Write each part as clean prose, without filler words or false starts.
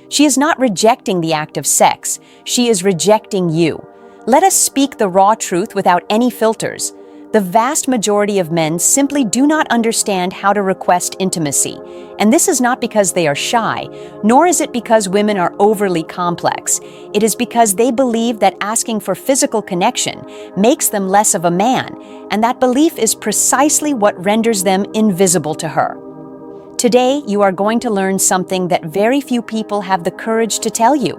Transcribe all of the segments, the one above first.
She is not rejecting the act of sex, she is rejecting you. Let us speak the raw truth without any filters. The vast majority of men simply do not understand how to request intimacy, and this is not because they are shy, nor is it because women are overly complex. It is because they believe that asking for physical connection makes them less of a man, and that belief is precisely what renders them invisible to her. Today, you are going to learn something that very few people have the courage to tell you.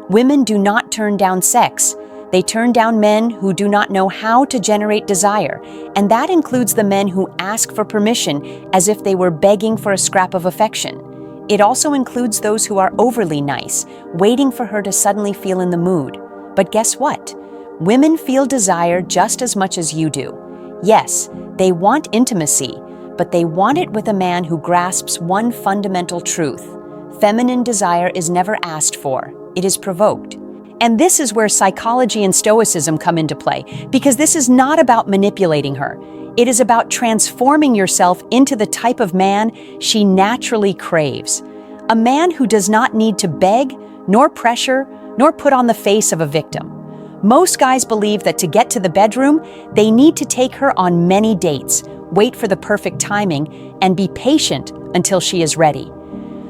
Women do not turn down sex. They turn down men who do not know how to generate desire, and that includes the men who ask for permission as if they were begging for a scrap of affection. It also includes those who are overly nice, waiting for her to suddenly feel in the mood. But guess what? Women feel desire just as much as you do. Yes, they want intimacy, but they want it with a man who grasps one fundamental truth. Feminine desire is never asked for, it is provoked. And this is where psychology and Stoicism come into play, because this is not about manipulating her. It is about transforming yourself into the type of man she naturally craves. A man who does not need to beg, nor pressure, nor put on the face of a victim. Most guys believe that to get to the bedroom, they need to take her on many dates, wait for the perfect timing, and be patient until she is ready.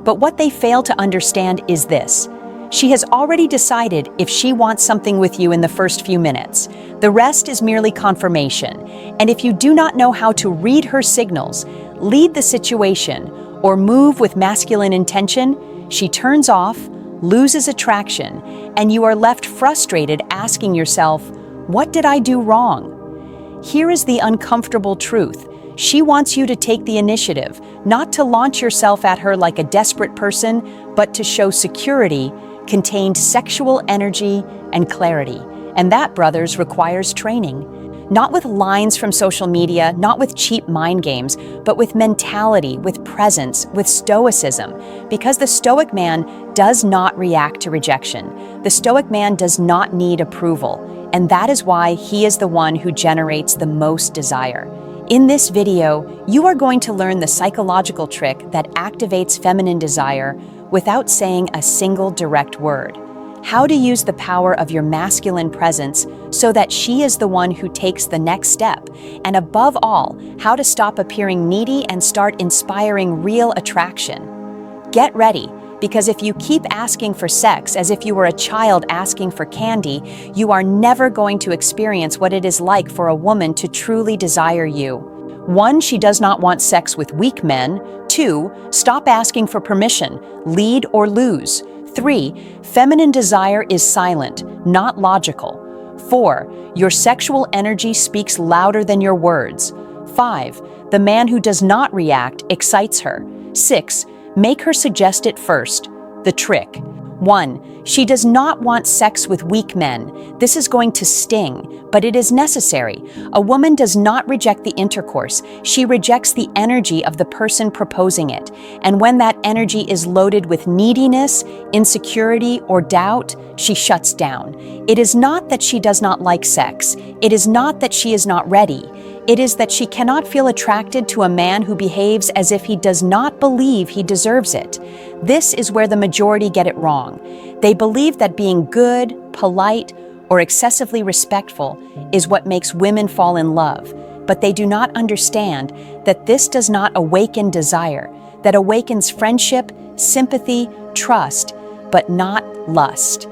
But what they fail to understand is this. She has already decided if she wants something with you in the first few minutes. The rest is merely confirmation. And if you do not know how to read her signals, lead the situation, or move with masculine intention, she turns off, loses attraction, and you are left frustrated asking yourself, what did I do wrong? Here is the uncomfortable truth. She wants you to take the initiative, not to launch yourself at her like a desperate person, but to show security, contained sexual energy and clarity. And that, brothers, requires training. Not with lines from social media, not with cheap mind games, but with mentality, with presence, with stoicism. Because the Stoic man does not react to rejection. The Stoic man does not need approval. And that is why he is the one who generates the most desire. In this video, you are going to learn the psychological trick that activates feminine desire without saying a single direct word. How to use the power of your masculine presence so that she is the one who takes the next step. And above all, how to stop appearing needy and start inspiring real attraction. Get ready, because if you keep asking for sex as if you were a child asking for candy, you are never going to experience what it is like for a woman to truly desire you. 1, she does not want sex with weak men. 2, stop asking for permission, lead or lose. 3, feminine desire is silent, not logical. 4, your sexual energy speaks louder than your words. 5, the man who does not react excites her. 6, make her suggest it first. The trick. 1, she does not want sex with weak men. This is going to sting, but it is necessary. A woman does not reject the intercourse. She rejects the energy of the person proposing it. And when that energy is loaded with neediness, insecurity, or doubt, she shuts down. It is not that she does not like sex. It is not that she is not ready. It is that she cannot feel attracted to a man who behaves as if he does not believe he deserves it. This is where the majority get it wrong. They believe that being good, polite, or excessively respectful is what makes women fall in love, but they do not understand that this does not awaken desire, that awakens friendship, sympathy, trust, but not lust.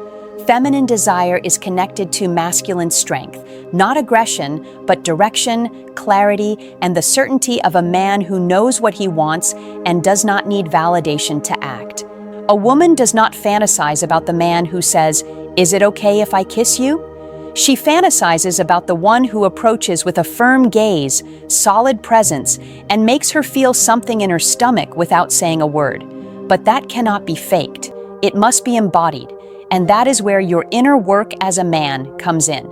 Feminine desire is connected to masculine strength, not aggression, but direction, clarity, and the certainty of a man who knows what he wants and does not need validation to act. A woman does not fantasize about the man who says, "Is it okay if I kiss you?" She fantasizes about the one who approaches with a firm gaze, solid presence, and makes her feel something in her stomach without saying a word. But that cannot be faked. It must be embodied. And that is where your inner work as a man comes in.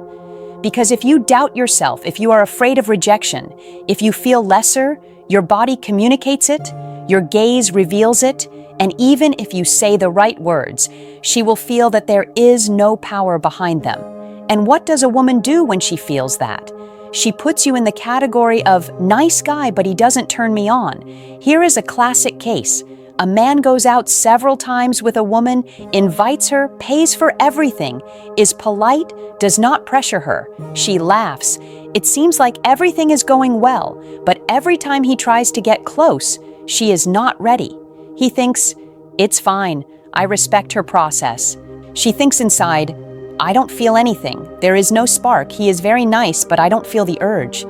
Because if you doubt yourself, if you are afraid of rejection, if you feel lesser, your body communicates it, your gaze reveals it, and even if you say the right words, she will feel that there is no power behind them. And what does a woman do when she feels that? She puts you in the category of nice guy, but he doesn't turn me on. Here is a classic case. A man goes out several times with a woman, invites her, pays for everything, is polite, does not pressure her. She laughs. It seems like everything is going well, but every time he tries to get close, she is not ready. He thinks, "It's fine. I respect her process." She thinks inside, "I don't feel anything. There is no spark. He is very nice, but I don't feel the urge."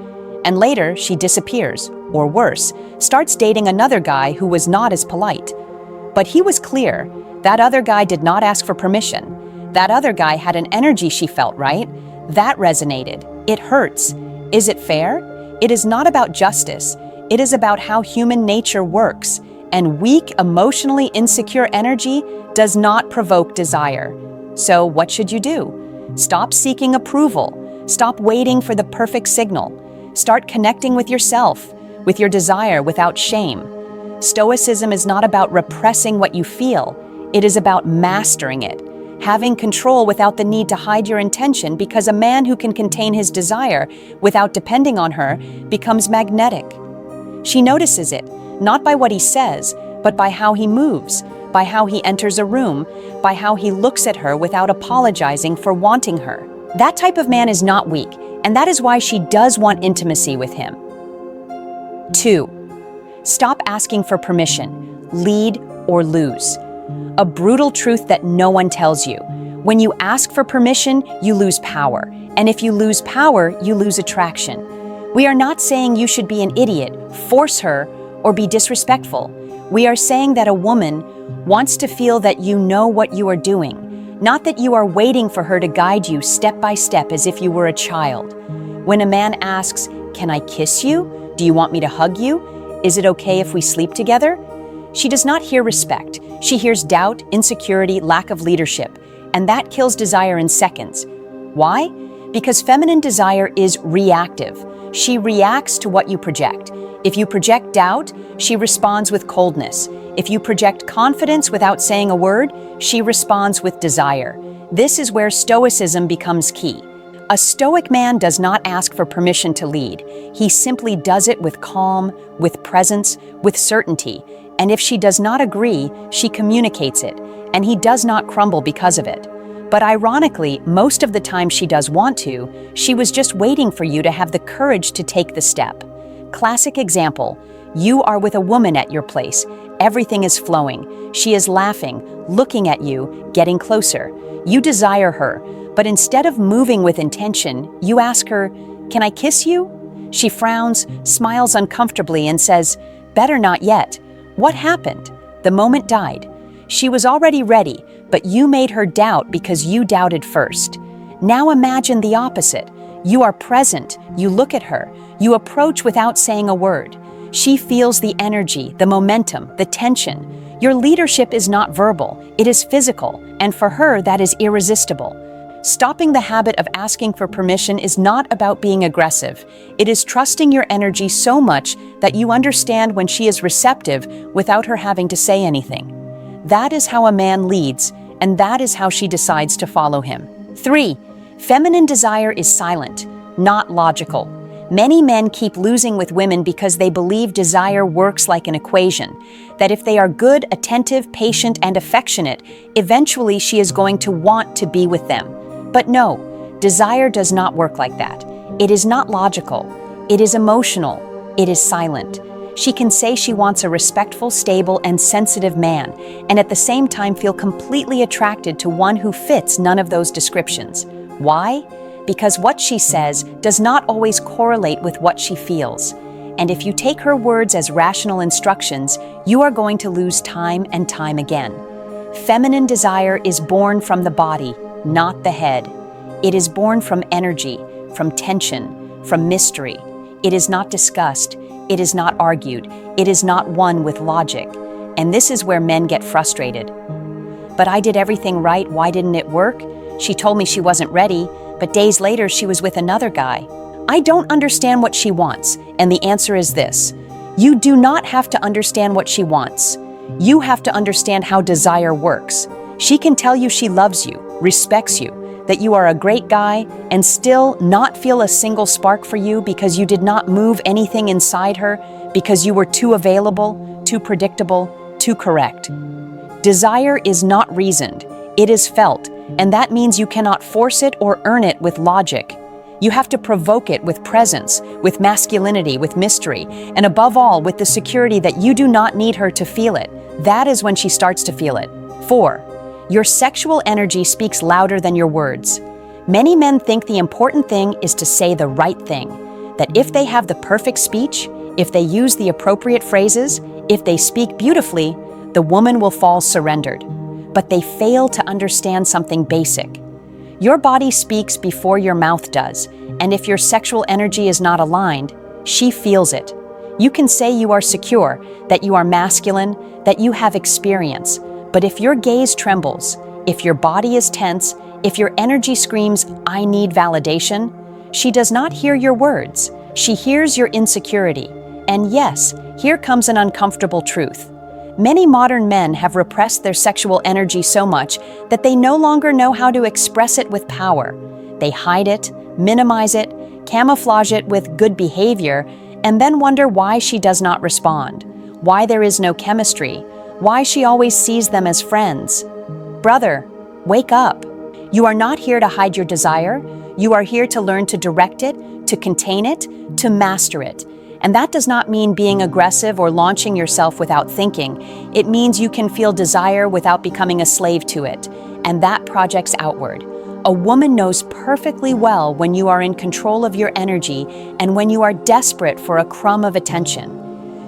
And later, she disappears, or worse, starts dating another guy who was not as polite. But he was clear. That other guy did not ask for permission. That other guy had an energy she felt, right? That resonated. It hurts. Is it fair? It is not about justice. It is about how human nature works. And weak, emotionally insecure energy does not provoke desire. So what should you do? Stop seeking approval. Stop waiting for the perfect signal. Start connecting with yourself, with your desire without shame. Stoicism is not about repressing what you feel. It is about mastering it, having control without the need to hide your intention, because a man who can contain his desire without depending on her becomes magnetic. She notices it, not by what he says, but by how he moves, by how he enters a room, by how he looks at her without apologizing for wanting her. That type of man is not weak, and that is why she does want intimacy with him. 2. Stop asking for permission. Lead or lose. A brutal truth that no one tells you. When you ask for permission, you lose power. And if you lose power, you lose attraction. We are not saying you should be an idiot, force her, or be disrespectful. We are saying that a woman wants to feel that you know what you are doing, not that you are waiting for her to guide you step by step as if you were a child. When a man asks, "Can I kiss you? Do you want me to hug you? Is it okay if we sleep together?" She does not hear respect. She hears doubt, insecurity, lack of leadership, and that kills desire in seconds. Why? Because feminine desire is reactive. She reacts to what you project. If you project doubt, she responds with coldness. If you project confidence without saying a word, she responds with desire. This is where Stoicism becomes key. A Stoic man does not ask for permission to lead. He simply does it with calm, with presence, with certainty. And if she does not agree, she communicates it, and he does not crumble because of it. But ironically, most of the time she does want to, she was just waiting for you to have the courage to take the step. Classic example, you are with a woman at your place. Everything is flowing. She is laughing, looking at you, getting closer. You desire her, but instead of moving with intention, you ask her, "Can I kiss you?" She frowns, smiles uncomfortably, and says, "Better not yet." What happened? The moment died. She was already ready, but you made her doubt because you doubted first. Now imagine the opposite. You are present, you look at her, you approach without saying a word. She feels the energy, the momentum, the tension. Your leadership is not verbal, it is physical, and for her that is irresistible. Stopping the habit of asking for permission is not about being aggressive. It is trusting your energy so much that you understand when she is receptive without her having to say anything. That is how a man leads, and that is how she decides to follow him. 3. Feminine desire is silent, not logical. Many men keep losing with women because they believe desire works like an equation, that if they are good, attentive, patient, and affectionate, eventually she is going to want to be with them. But no, desire does not work like that. It is not logical. It is emotional. It is silent. She can say she wants a respectful, stable, and sensitive man, and at the same time feel completely attracted to one who fits none of those descriptions. Why? Because what she says does not always correlate with what she feels. And if you take her words as rational instructions, you are going to lose time and time again. Feminine desire is born from the body, not the head. It is born from energy, from tension, from mystery. It is not discussed. It is not argued. It is not one with logic. And this is where men get frustrated. But I did everything right. Why didn't it work? She told me she wasn't ready, but days later she was with another guy. I don't understand what she wants. And the answer is this. You do not have to understand what she wants. You have to understand how desire works. She can tell you she loves you, respects you, that you are a great guy, and still not feel a single spark for you because you did not move anything inside her, because you were too available, too predictable, too correct. Desire is not reasoned, it is felt, and that means you cannot force it or earn it with logic. You have to provoke it with presence, with masculinity, with mystery, and above all, with the security that you do not need her to feel it. That is when she starts to feel it. 4. Your sexual energy speaks louder than your words. Many men think the important thing is to say the right thing, that if they have the perfect speech, if they use the appropriate phrases, if they speak beautifully, the woman will fall surrendered. But they fail to understand something basic. Your body speaks before your mouth does, and if your sexual energy is not aligned, she feels it. You can say you are secure, that you are masculine, that you have experience, but if your gaze trembles, if your body is tense, if your energy screams, "I need validation," she does not hear your words. She hears your insecurity. And yes, here comes an uncomfortable truth. Many modern men have repressed their sexual energy so much that they no longer know how to express it with power. They hide it, minimize it, camouflage it with good behavior, and then wonder why she does not respond, why there is no chemistry, why she always sees them as friends. Brother, wake up. You are not here to hide your desire. You are here to learn to direct it, to contain it, to master it. And that does not mean being aggressive or launching yourself without thinking. It means you can feel desire without becoming a slave to it, and that projects outward. A woman knows perfectly well when you are in control of your energy and when you are desperate for a crumb of attention.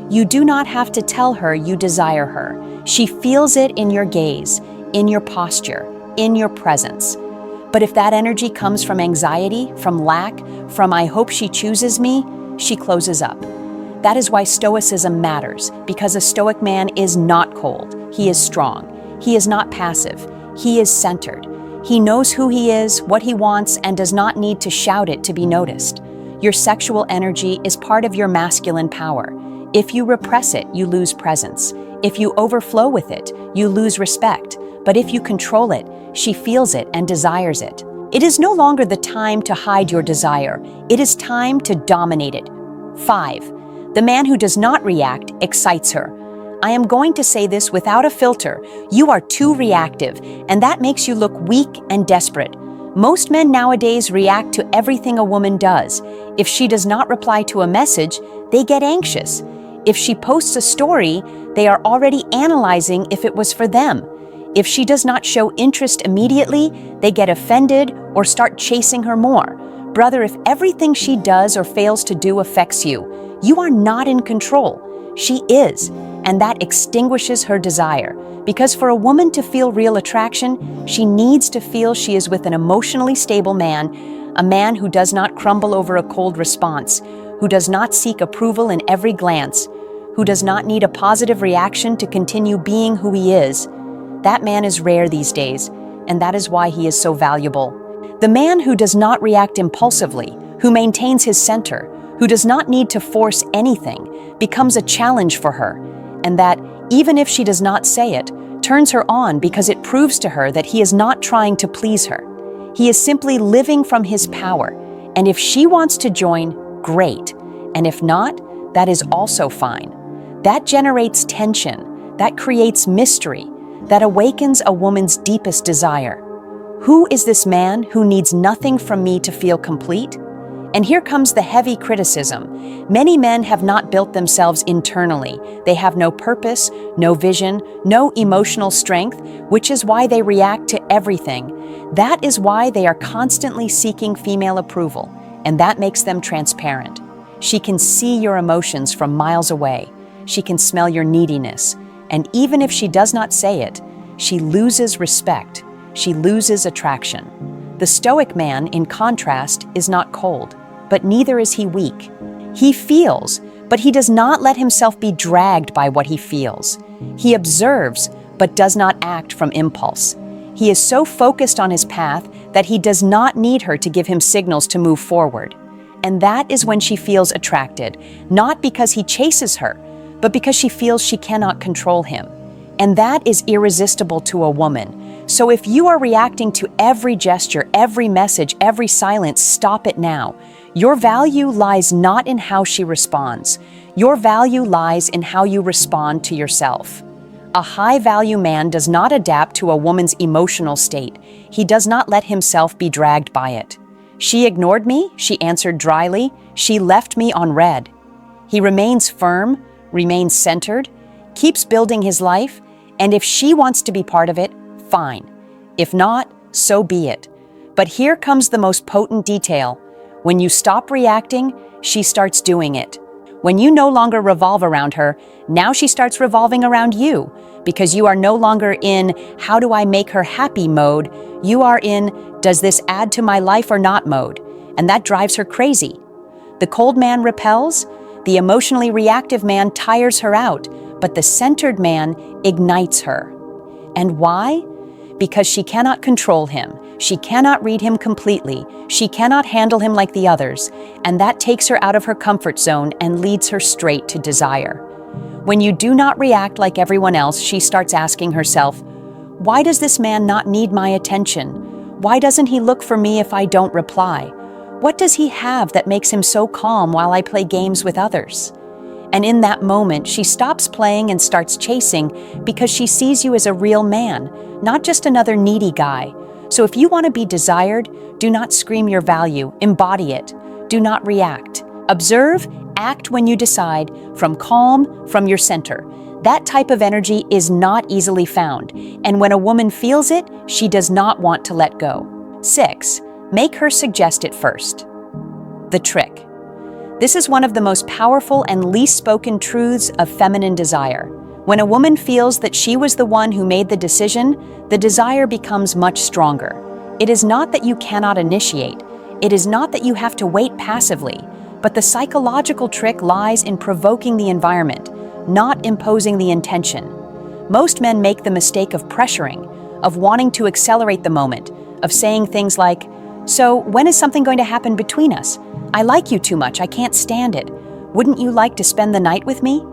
You do not have to tell her you desire her. She feels it in your gaze, in your posture, in your presence. But if that energy comes from anxiety, from lack, from "I hope she chooses me," she closes up. That is why Stoicism matters, because a Stoic man is not cold. He is strong. He is not passive. He is centered. He knows who he is, what he wants, and does not need to shout it to be noticed. Your sexual energy is part of your masculine power. If you repress it, you lose presence. If you overflow with it, you lose respect. But if you control it, she feels it and desires it. It is no longer the time to hide your desire. It is time to dominate it. 5. The man who does not react excites her. I am going to say this without a filter. You are too reactive, and that makes you look weak and desperate. Most men nowadays react to everything a woman does. If she does not reply to a message, they get anxious. If she posts a story, they are already analyzing if it was for them. If she does not show interest immediately, they get offended or start chasing her more. Brother, if everything she does or fails to do affects you, you are not in control. She is, and that extinguishes her desire. Because for a woman to feel real attraction, she needs to feel she is with an emotionally stable man, a man who does not crumble over a cold response, who does not seek approval in every glance, who does not need a positive reaction to continue being who he is. That man is rare these days, and that is why he is so valuable. The man who does not react impulsively, who maintains his center, who does not need to force anything, becomes a challenge for her, and that, even if she does not say it, turns her on because it proves to her that he is not trying to please her. He is simply living from his power, and if she wants to join, great, and if not, that is also fine. That generates tension, that creates mystery, that awakens a woman's deepest desire. Who is this man who needs nothing from me to feel complete? And here comes the heavy criticism. Many men have not built themselves internally. They have no purpose, no vision, no emotional strength, which is why they react to everything. That is why they are constantly seeking female approval, and that makes them transparent. She can see your emotions from miles away. She can smell your neediness. And even if she does not say it, she loses respect. She loses attraction. The Stoic man, in contrast, is not cold, but neither is he weak. He feels, but he does not let himself be dragged by what he feels. He observes, but does not act from impulse. He is so focused on his path that he does not need her to give him signals to move forward. And that is when she feels attracted, not because he chases her, but because she feels she cannot control him. And that is irresistible to a woman. So if you are reacting to every gesture, every message, every silence, stop it now. Your value lies not in how she responds. Your value lies in how you respond to yourself. A high-value man does not adapt to a woman's emotional state. He does not let himself be dragged by it. She ignored me, she answered dryly. She left me on red. He remains firm, remains centered, keeps building his life, and if she wants to be part of it, fine. If not, so be it. But here comes the most potent detail. When you stop reacting, she starts doing it. When you no longer revolve around her, now she starts revolving around you, because you are no longer in how do I make her happy mode, you are in does this add to my life or not mode, and that drives her crazy. The cold man repels, the emotionally reactive man tires her out, but the centered man ignites her. And why? Because she cannot control him, she cannot read him completely, she cannot handle him like the others, and that takes her out of her comfort zone and leads her straight to desire. When you do not react like everyone else, she starts asking herself, why does this man not need my attention? Why doesn't he look for me if I don't reply? What does he have that makes him so calm while I play games with others? And in that moment, she stops playing and starts chasing because she sees you as a real man, not just another needy guy. So if you want to be desired, do not scream your value, embody it. Do not react. Observe, act when you decide, from calm, from your center. That type of energy is not easily found, and when a woman feels it, she does not want to let go. 6. Make her suggest it first. The trick. This is one of the most powerful and least spoken truths of feminine desire. When a woman feels that she was the one who made the decision, the desire becomes much stronger. It is not that you cannot initiate. It is not that you have to wait passively, but the psychological trick lies in provoking the environment, not imposing the intention. Most men make the mistake of pressuring, of wanting to accelerate the moment, of saying things like, "So, when is something going to happen between us? I like you too much, I can't stand it. Wouldn't you like to spend the night with me?"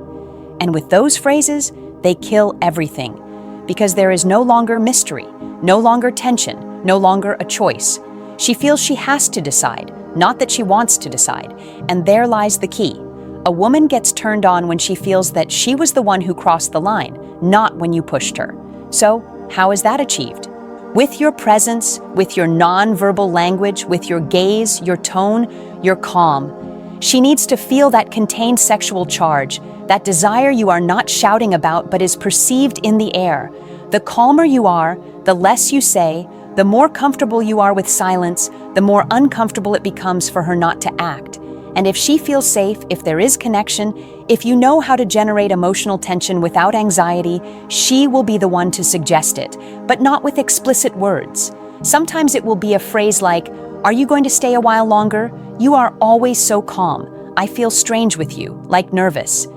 And with those phrases, they kill everything, because there is no longer mystery, no longer tension, no longer a choice. She feels she has to decide, not that she wants to decide, and there lies the key. A woman gets turned on when she feels that she was the one who crossed the line, not when you pushed her. So, how is that achieved? With your presence, with your non-verbal language, with your gaze, your tone, your calm. She needs to feel that contained sexual charge, that desire you are not shouting about but is perceived in the air. The calmer you are, the less you say, the more comfortable you are with silence, the more uncomfortable it becomes for her not to act. And if she feels safe, if there is connection, if you know how to generate emotional tension without anxiety, she will be the one to suggest it, but not with explicit words. Sometimes it will be a phrase like, "Are you going to stay a while longer? You are always so calm. I feel strange with you, like nervous."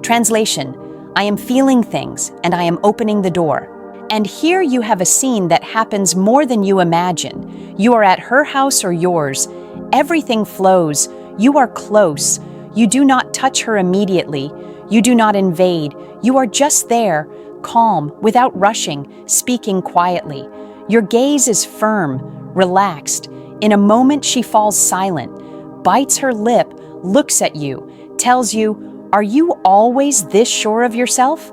Translation, I am feeling things and I am opening the door. And here you have a scene that happens more than you imagine. You are at her house or yours. Everything flows. You are close. You do not touch her immediately. You do not invade. You are just there, calm, without rushing, speaking quietly. Your gaze is firm, relaxed. In a moment, she falls silent, bites her lip, looks at you, tells you, "Are you always this sure of yourself?"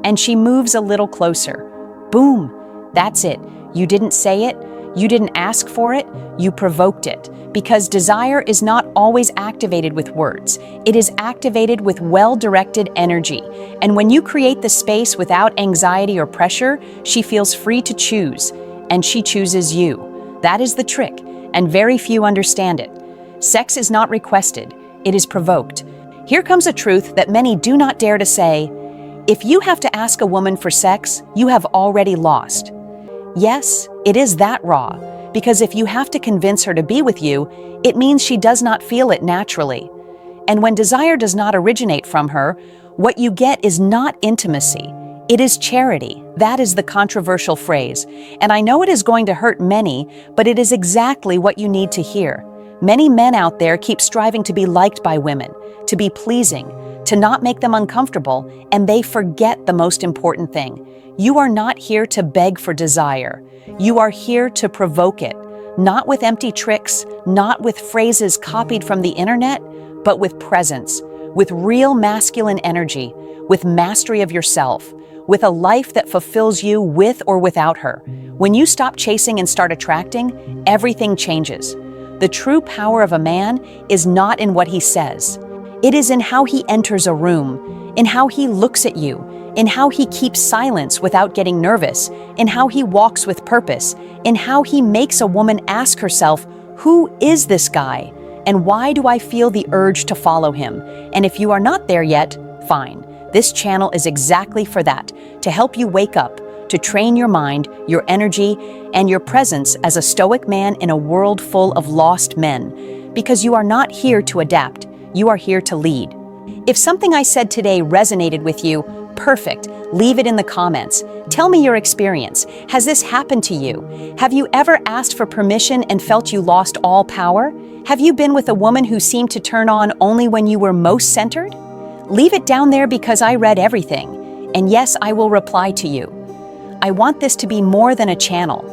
And she moves a little closer. Boom, that's it. You didn't say it. You didn't ask for it. You provoked it. Because desire is not always activated with words. It is activated with well-directed energy. And when you create the space without anxiety or pressure, she feels free to choose. And she chooses you. That is the trick, and very few understand it. Sex is not requested. It is provoked. Here comes a truth that many do not dare to say. If you have to ask a woman for sex, you have already lost. Yes, it is that raw, because if you have to convince her to be with you, it means she does not feel it naturally. And when desire does not originate from her, what you get is not intimacy. It is charity. That is the controversial phrase. And I know it is going to hurt many, but it is exactly what you need to hear. Many men out there keep striving to be liked by women, to be pleasing, to not make them uncomfortable, and they forget the most important thing. You are not here to beg for desire. You are here to provoke it, not with empty tricks, not with phrases copied from the internet, but with presence, with real masculine energy, with mastery of yourself, with a life that fulfills you with or without her. When you stop chasing and start attracting, everything changes. The true power of a man is not in what he says. It is in how he enters a room, in how he looks at you, in how he keeps silence without getting nervous, in how he walks with purpose, in how he makes a woman ask herself, "Who is this guy? And why do I feel the urge to follow him?" And if you are not there yet, fine. This channel is exactly for that, to help you wake up, to train your mind, your energy, and your presence as a stoic man in a world full of lost men. Because you are not here to adapt, you are here to lead. If something I said today resonated with you, perfect. Leave it in the comments. Tell me your experience. Has this happened to you? Have you ever asked for permission and felt you lost all power? Have you been with a woman who seemed to turn on only when you were most centered? Leave it down there because I read everything. And yes, I will reply to you. I want this to be more than a channel.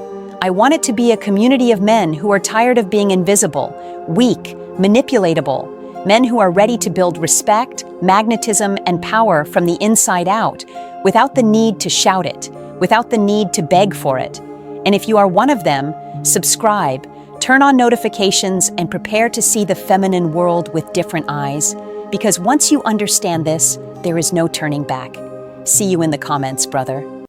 I want it to be a community of men who are tired of being invisible, weak, manipulatable, men who are ready to build respect, magnetism, and power from the inside out, without the need to shout it, without the need to beg for it. And if you are one of them, subscribe, turn on notifications, and prepare to see the feminine world with different eyes. Because once you understand this, there is no turning back. See you in the comments, brother.